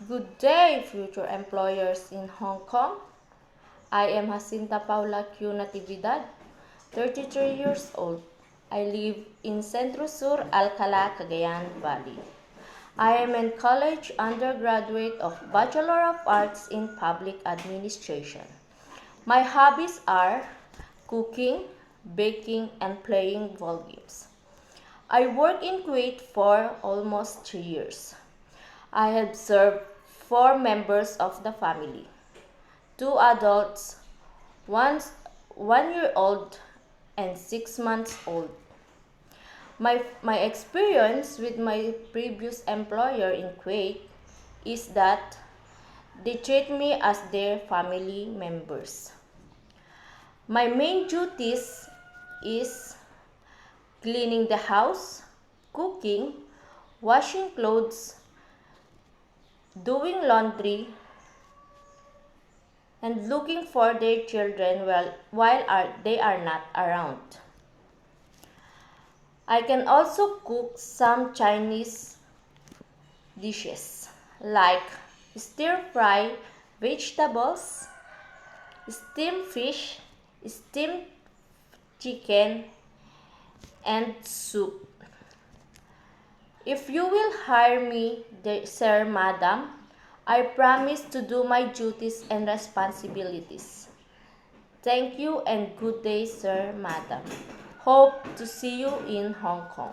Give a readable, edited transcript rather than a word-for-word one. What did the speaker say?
Good day, future employers in Hong Kong. I am Jacinta Paula Q. Natividad, 33 years old. I live in Centro Sur, Alcala, Cagayan Valley. I am in college undergraduate of Bachelor of Arts in Public Administration. My hobbies are cooking, baking, and playing ball games. I work in Kuwait for almost 3 years. I have served 4 members of the family, 2 adults, 1 year old, and 6 months old. My experience with my previous employer in Kuwait is that they treat me as their family members. My main duties is cleaning the house, cooking, washing clothes, doing laundry, and looking for their children while they are not around. I can also cook some Chinese dishes like stir fry vegetables, steamed fish, steamed chicken, and soup. If you will hire me, sir, madam, I promise to do my duties and responsibilities. Thank you and good day, sir, madam. Hope to see you in Hong Kong.